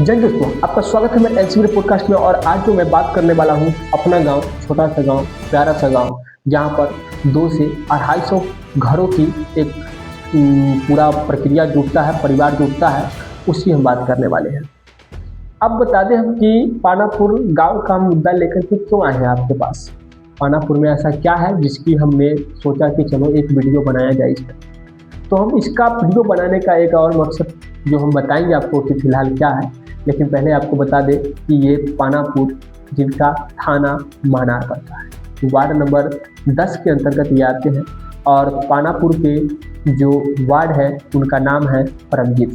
जय दोस्तों, आपका स्वागत है मेरे एलसीबी पॉडकास्ट में। और आज जो मैं बात करने वाला हूँ अपना गांव, छोटा सा गांव, प्यारा सा गांव, जहां पर 2 से 250 घरों की एक पूरा प्रक्रिया जुटता है, परिवार जुटता है, उसकी हम बात करने वाले हैं। अब बता दें हम कि पानापुर गांव का मुद्दा लेकर के क्यों आए हैं आपके पास। पानापुर में ऐसा क्या है जिसकी हमने सोचा कि चलो एक वीडियो बनाया जाए इस पर। तो हम इसका वीडियो बनाने का एक और मकसद जो हम बताएंगे आपको कि फिलहाल क्या है, लेकिन पहले आपको बता दें कि ये पानापुर जिनका थाना मानार पड़ता है, वार्ड नंबर 10 के अंतर्गत ये आते हैं। और पानापुर के जो वार्ड है उनका नाम है परमजीत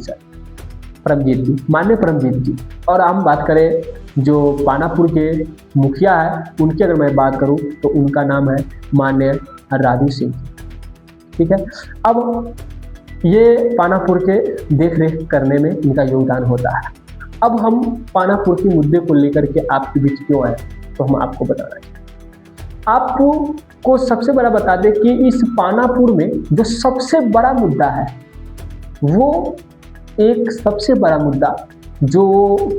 जी, माननीय परमजीत जी। और हम बात करें जो पानापुर के मुखिया है उनकी अगर मैं बात करूं तो उनका नाम है माननीय राजू सिंह। ठीक है, अब ये पानापुर के देख रेख करने में इनका योगदान होता है। अब हम पानापुर के मुद्दे को लेकर के आपके बीच क्यों आए, तो हम आपको बताना चाहेंगे। आपको सबसे बड़ा बता दें कि इस पानापुर में जो सबसे बड़ा मुद्दा है वो एक सबसे बड़ा मुद्दा जो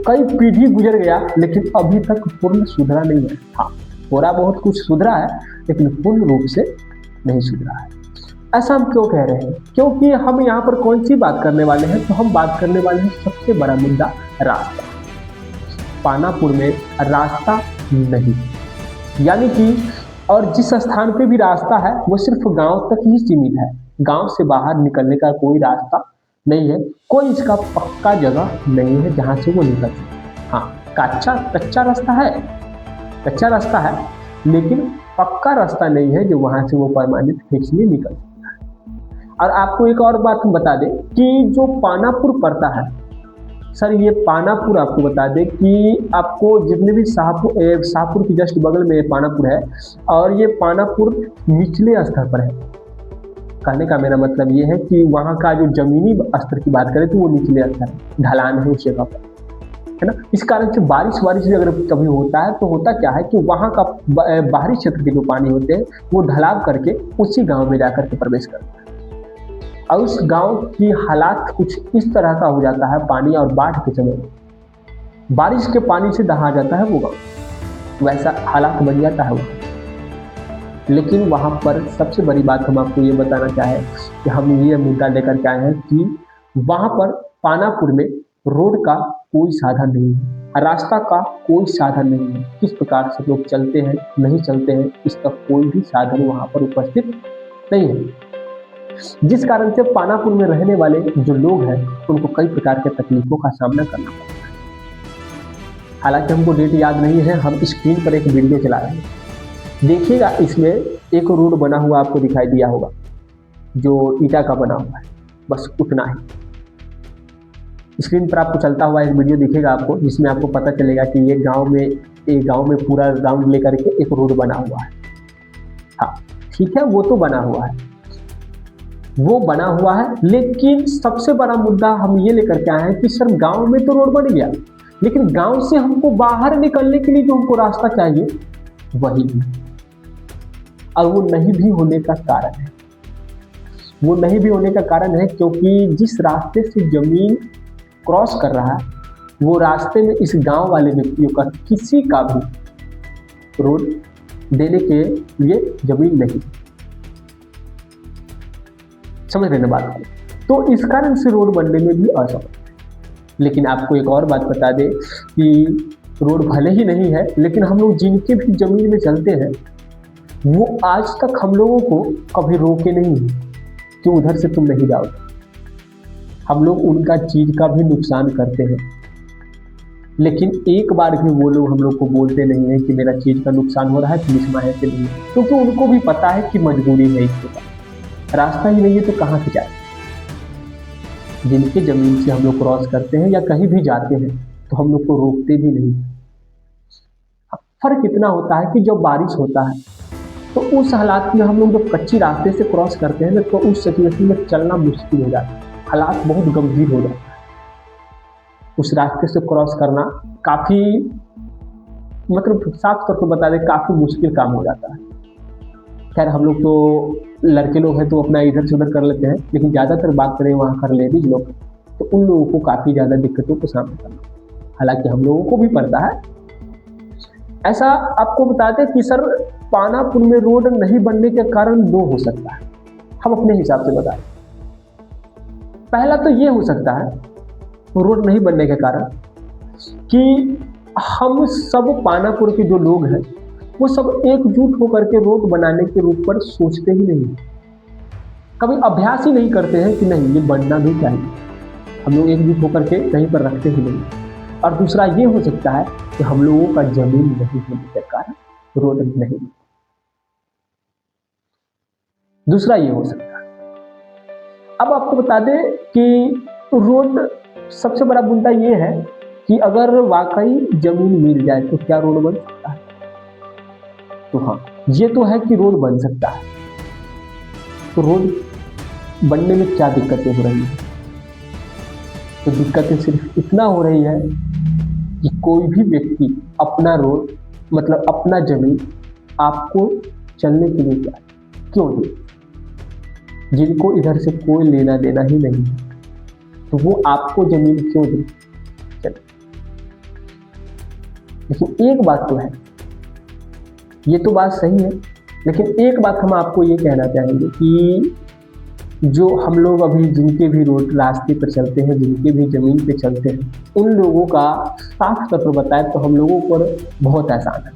कई पीढ़ी गुजर गया लेकिन अभी तक पूर्ण सुधरा नहीं है। हाँ, थोड़ा बहुत कुछ सुधरा है लेकिन पूर्ण रूप से नहीं सुधरा है। ऐसा हम क्यों कह रहे हैं? क्योंकि हम यहाँ पर कौन सी बात करने वाले हैं, तो हम बात करने वाले हैं सबसे बड़ा मुद्दा रास्ता। पानापुर में रास्ता नहीं, यानी कि और जिस स्थान पे भी रास्ता है वो सिर्फ गांव तक ही सीमित है। गांव से बाहर निकलने का कोई रास्ता नहीं है, कोई इसका पक्का जगह नहीं है जहां से वो निकल सके। हाँ, कच्चा रास्ता है लेकिन पक्का रास्ता नहीं है जो वहां से वो परमानेंट फिक्सली निकल सके। और आपको एक और बात हम बता दें कि जो पानापुर पड़ता है, सर ये पानापुर आपको बता दें कि आपको जितने भी शाहपुर की जस्ट बगल में पानापुर है और ये पानापुर निचले स्तर पर है। कहने का मेरा मतलब ये है कि वहाँ का जो जमीनी स्तर की बात करें तो वो निचले स्तर है, ढलान है उस जगह पर, है ना। इस कारण से बारिश अगर कभी होता है तो होता क्या है कि वहाँ का बाहरी क्षेत्र के जो पानी होते हैं वो ढलाव करके उसी गाँव में जाकर के प्रवेश करते हैं। और उस गांव की हालात कुछ इस तरह का हो जाता है, पानी और बाढ़ के समय बारिश के पानी से दहा जाता है वो गांव, वैसा हालात बन जाता है वो। लेकिन वहां पर सबसे बड़ी बात हम आपको ये बताना चाहें कि हम ये मुद्दा लेकर के आए हैं कि वहां पर पानापुर में रोड का कोई साधन नहीं है, रास्ता का कोई साधन नहीं है। किस प्रकार से लोग चलते हैं, नहीं चलते हैं, इसका कोई भी साधन वहां पर उपस्थित नहीं है। जिस कारण से पानापुर में रहने वाले जो लोग हैं उनको कई प्रकार के तकलीफों का सामना करना पड़ता है। हालांकि हमको डेट याद नहीं है, हम स्क्रीन पर एक वीडियो चला रहे हैं, देखिएगा। इसमें एक रोड बना हुआ आपको दिखाई दिया होगा जो ईटा का बना हुआ है, बस उतना ही। स्क्रीन पर आपको चलता हुआ एक वीडियो दिखेगा आपको, जिसमें आपको पता चलेगा कि ये गांव में पूरा राउंड लेकर के एक रोड बना हुआ है। हाँ ठीक है, वो तो बना हुआ है, लेकिन सबसे बड़ा मुद्दा हम ये लेकर के आए हैं कि सर गांव में तो रोड बन गया, लेकिन गांव से हमको बाहर निकलने के लिए जो हमको रास्ता चाहिए वही भी, और वो नहीं भी होने का कारण है क्योंकि जिस रास्ते से जमीन क्रॉस कर रहा है वो रास्ते में इस गांव वाले व्यक्तियों का किसी का भी रोड देने के लिए जमीन नहीं। समझ रहे ना बात को? तो इस कारण से रोड बनने में भी असमर्थ। लेकिन आपको एक और बात बता दें कि रोड भले ही नहीं है, लेकिन हम लोग जिनके भी जमीन में चलते हैं वो आज तक हम लोगों को कभी रोके नहीं कि उधर से तुम नहीं जाओ। हम लोग उनका चीज का भी नुकसान करते हैं, लेकिन एक बार भी वो लोग हम लोग को बोलते नहीं है कि मेरा चीज का नुकसान हो रहा है, तुम इसमें है कि नहीं, क्योंकि उनको भी पता है कि मजबूरी है, इसके पास रास्ता ही नहीं है तो कहाँ से जाए। जिनके जमीन से हम लोग क्रॉस करते हैं या कहीं भी जाते हैं तो हम लोग को रोकते भी नहीं। फर्क इतना होता है कि जब बारिश होता है तो उस हालात में हम लोग जब कच्ची रास्ते से क्रॉस करते हैं ना तो उस सिचुएशन में चलना मुश्किल हो जाता है, हालात बहुत गंभीर हो जाता है। उस रास्ते से क्रॉस करना काफी मतलब साफ तौर पर बता दें काफी मुश्किल काम हो जाता है। खैर हम लोग तो लड़के लोग हैं तो अपना इधर से उधर कर लेते हैं, लेकिन ज़्यादातर बात करें वहाँ कर लेडीज लोग तो उन लोगों को काफ़ी ज़्यादा दिक्कतों का सामना करना। हालांकि हम लोगों को भी पड़ता है। ऐसा आपको बताते कि सर पानापुर में रोड नहीं बनने के कारण दो हो सकता है, हम अपने हिसाब से बताएं। पहला तो ये हो सकता है रोड नहीं बनने के कारण कि हम सब पानापुर के जो लोग हैं वो सब एकजुट होकर के रोड बनाने के रूप पर सोचते ही नहीं, कभी अभ्यास ही नहीं करते हैं कि नहीं ये बनना भी चाहिए, हम लोग एकजुट होकर के कहीं पर रखते ही नहीं। और दूसरा ये हो सकता है कि हम लोगों का जमीन नहीं होने के कारण रोड नहीं, दूसरा ये हो सकता है। अब आपको बता दें कि रोड सबसे बड़ा मुद्दा ये है कि अगर वाकई जमीन मिल जाए तो क्या रोड बन सकता है? तो हाँ, ये तो है कि रोड बन सकता है। तो रोड बनने में क्या दिक्कतें हो रही है? तो दिक्कतें सिर्फ इतना हो रही है कि कोई भी व्यक्ति अपना रोड मतलब अपना जमीन आपको चलने के लिए क्या क्यों दे? जिनको इधर से कोई लेना देना ही नहीं है तो वो आपको जमीन क्यों दे? लेकिन एक बात तो है, ये तो बात सही है, लेकिन एक बात हम आपको ये कहना चाहेंगे कि जो हम लोग अभी जिनके भी रोड रास्ते पर चलते हैं, जिनके भी ज़मीन पे चलते हैं, उन लोगों का साफ तौर पर बताएं तो हम लोगों पर बहुत एहसान है,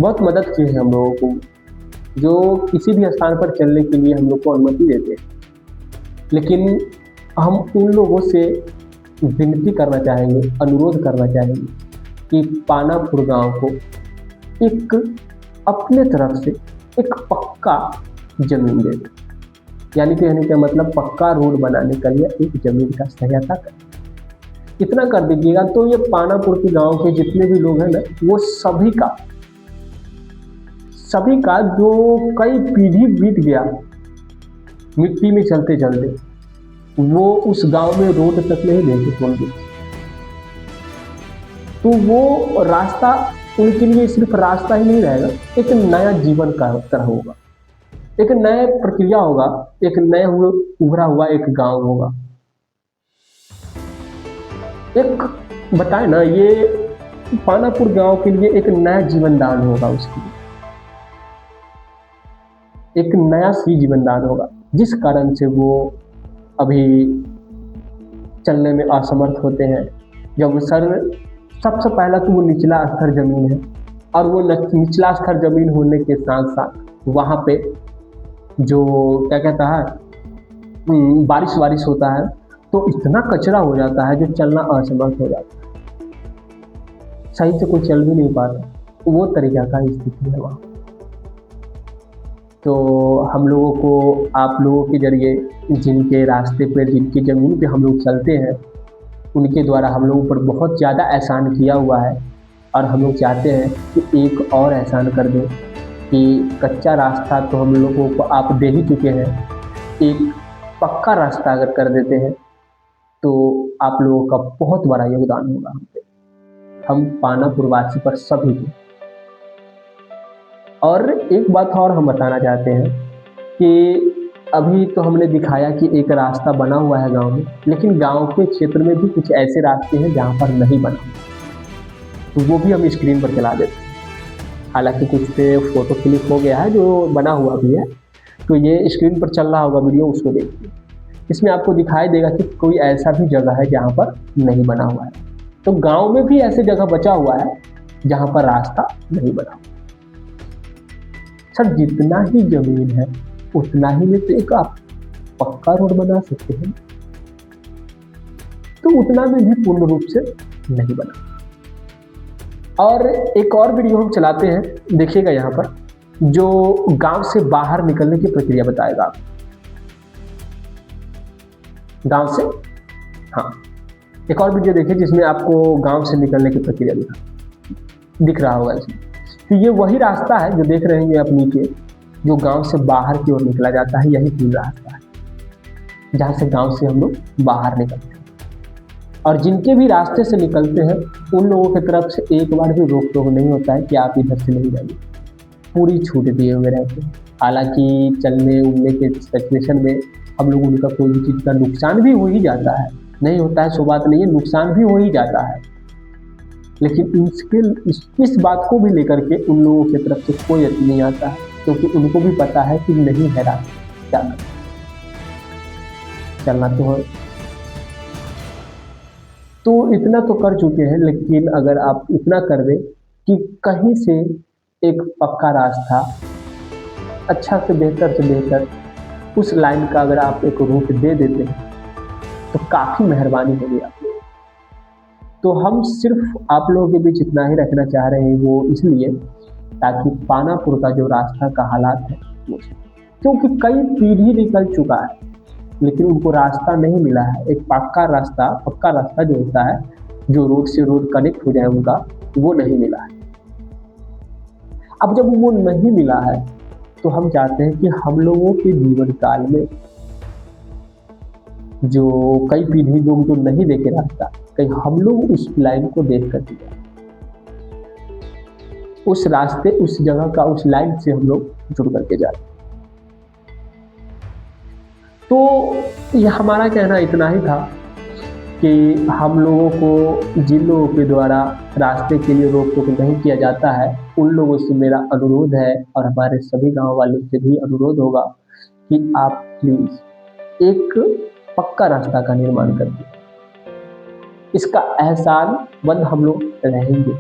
बहुत मदद की है हम लोगों को, जो किसी भी स्थान पर चलने के लिए हम लोग को अनुमति देते हैं। लेकिन हम उन लोगों से विनती करना चाहेंगे, अनुरोध करना चाहेंगे कि पानापुर गांव को एक अपने तरफ से एक पक्का ज़मीन दे दें, यानी कि मतलब पक्का रोड बनाने के लिए एक ज़मीन का सहायता करें। इतना कर दीजिएगा तो ये पानापुर के गांव के जितने भी लोग हैं ना, वो सभी का जो कई पीढ़ी बीत गया मिट्टी में चलते चलते, वो उस गांव में रोड तक नहीं देखे होंगे, तो वो रास्ता उनके लिए सिर्फ रास्ता ही नहीं रहेगा, एक नया जीवन का तरह होगा, एक नया प्रक्रिया होगा, एक नया उभरा हुआ एक गांव होगा। एक बताए ना, ये पानापुर गांव के लिए एक नया जीवन दान होगा, उसके लिए एक नया सी जीवन दान होगा, जिस कारण से वो अभी चलने में असमर्थ होते हैं। जब सबसे पहला तो वो निचला स्तर जमीन है, और वो निचला स्तर जमीन होने के साथ साथ वहाँ पे जो क्या कहता है बारिश होता है तो इतना कचरा हो जाता है जो चलना असमर्थ हो जाता है, सही से कोई चल भी नहीं पाता, वो तरीका का स्थिति है वहाँ। तो हम लोगों को आप लोगों के जरिए जिनके रास्ते पर जिनकी ज़मीन पे हम लोग चलते हैं, उनके द्वारा हम लोगों पर बहुत ज़्यादा एहसान किया हुआ है, और हम लोग चाहते हैं कि एक और एहसान कर दें कि कच्चा रास्ता तो हम लोगों को आप दे ही चुके हैं, एक पक्का रास्ता अगर कर देते हैं तो आप लोगों का बहुत बड़ा योगदान होगा हम पानापुर वासी पर सभी को। और एक बात और हम बताना चाहते हैं कि अभी तो हमने दिखाया कि एक रास्ता बना हुआ है गांव में, लेकिन गांव के क्षेत्र में भी कुछ ऐसे रास्ते हैं जहां पर नहीं बना, तो वो भी हम स्क्रीन पर चला देते हैं। हालांकि कुछ पे फोटो क्लिक हो गया है, जो बना हुआ भी है, तो ये स्क्रीन पर चल रहा होगा वीडियो, उसको देखिए। इसमें आपको दिखाई देगा कि कोई ऐसा भी जगह है जहाँ पर नहीं बना हुआ है। तो गांव में भी ऐसे जगह बचा हुआ है जहाँ पर रास्ता नहीं बना। सर जितना ही जमीन है उतना ही में तो एक आप पक्का रोड बना सकते हैं, तो उतना में भी पूर्ण रूप से नहीं बना। और एक और वीडियो हम चलाते हैं, देखिएगा यहाँ पर, जो गांव से बाहर निकलने की प्रक्रिया बताएगा आप। गांव से हाँ, एक और वीडियो देखिए जिसमें आपको गांव से निकलने की प्रक्रिया दिख रहा होगा इसमें। तो ये वही रास्ता है जो देख रहे हैं आप नीचे, जो गांव से बाहर की ओर निकला जाता है, यही पूरा रास्ता है जहाँ से गांव से हम लोग बाहर निकलते हैं। और जिनके भी रास्ते से निकलते हैं उन लोगों की तरफ से एक बार भी रोक टोक नहीं होता है कि आप इधर से नहीं जाइए, पूरी छूट दिए हुए रहते हैं। हालांकि चलने उड़ने के सिचुएशन में हम लोग उनका कोई भी चीज़ का नुकसान भी हो ही जाता है, नहीं होता है सो बात नहीं है, नुकसान भी हो ही जाता है, लेकिन इस बात को भी लेकर के उन लोगों की तरफ से कोई यत्न नहीं आता है, क्योंकि उनको भी पता है कि नहीं है रास्ता, क्या करें, चलना तो है। तो इतना तो कर चुके हैं, लेकिन अगर आप इतना कर दें कि कहीं से एक पक्का रास्ता, अच्छा से बेहतर उस लाइन का अगर आप एक रूट दे देते हैं तो काफ़ी मेहरबानी होगी आप लोगों की। तो हम सिर्फ आप लोगों के बीच इतना ही रखना चाह रहे हैं, वो इसलिए ताकि पानापुर का जो रास्ता का हालात है वो, क्योंकि कई पीढ़ी निकल चुका है लेकिन उनको रास्ता नहीं मिला है। एक पक्का रास्ता जो होता है, जो रोड से रोड कनेक्ट हो जाए उनका, वो नहीं मिला है। अब जब वो नहीं मिला है तो हम चाहते हैं कि हम लोगों के जीवन काल में जो कई पीढ़ी लोग जो नहीं देखे रास्ता, कहीं हम लोग उस लाइन को देख कर दिया, उस रास्ते, उस जगह का, उस लाइन से हम लोग जुड़ करके जाए। तो यह हमारा कहना इतना ही था कि हम लोगों को, जिन लोगों के द्वारा रास्ते के लिए रोक टोक नहीं किया जाता है, उन लोगों से मेरा अनुरोध है और हमारे सभी गांव वालों से भी अनुरोध होगा कि आप प्लीज़ एक पक्का रास्ता का निर्माण कर दें। इसका एहसान मंद हम लोग रहेंगे,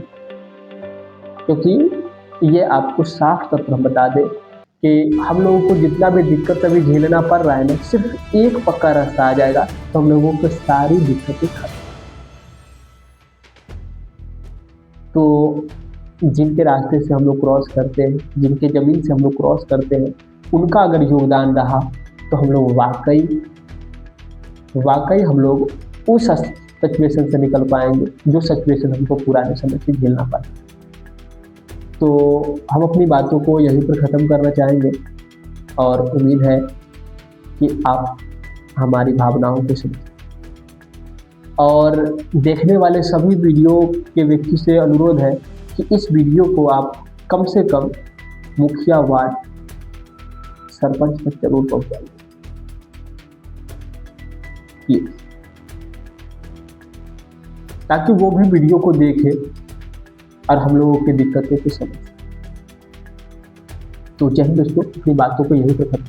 क्योंकि ये आपको साफ तौर पर हम बता दें कि हम लोगों को जितना भी दिक्कत अभी झेलना पड़ रहा है ना, सिर्फ एक पक्का रास्ता आ जाएगा तो हम लोगों को सारी दिक्कतें खत्म। तो जिनके रास्ते से हम लोग क्रॉस करते हैं, जिनके ज़मीन से हम लोग क्रॉस करते हैं, उनका अगर योगदान रहा तो हम लोग वाकई हम लोग उस सिचुएशन से निकल पाएंगे जो सिचुएशन हमको पुराने समय से झेलना पड़ा। तो हम अपनी बातों को यहीं पर ख़त्म करना चाहेंगे और उम्मीद है कि आप हमारी भावनाओं को समझें। और देखने वाले सभी वीडियो के व्यक्ति से अनुरोध है कि इस वीडियो को आप कम से कम मुखिया, वार्ड, सरपंच तक जरूर पहुंचाइए प्लीज, ताकि वो भी वीडियो को देखे और हम लोगों की दिक्कतों को समझे। तो जय हिंद दोस्तों, अपनी बातों को यहीं पर खत्म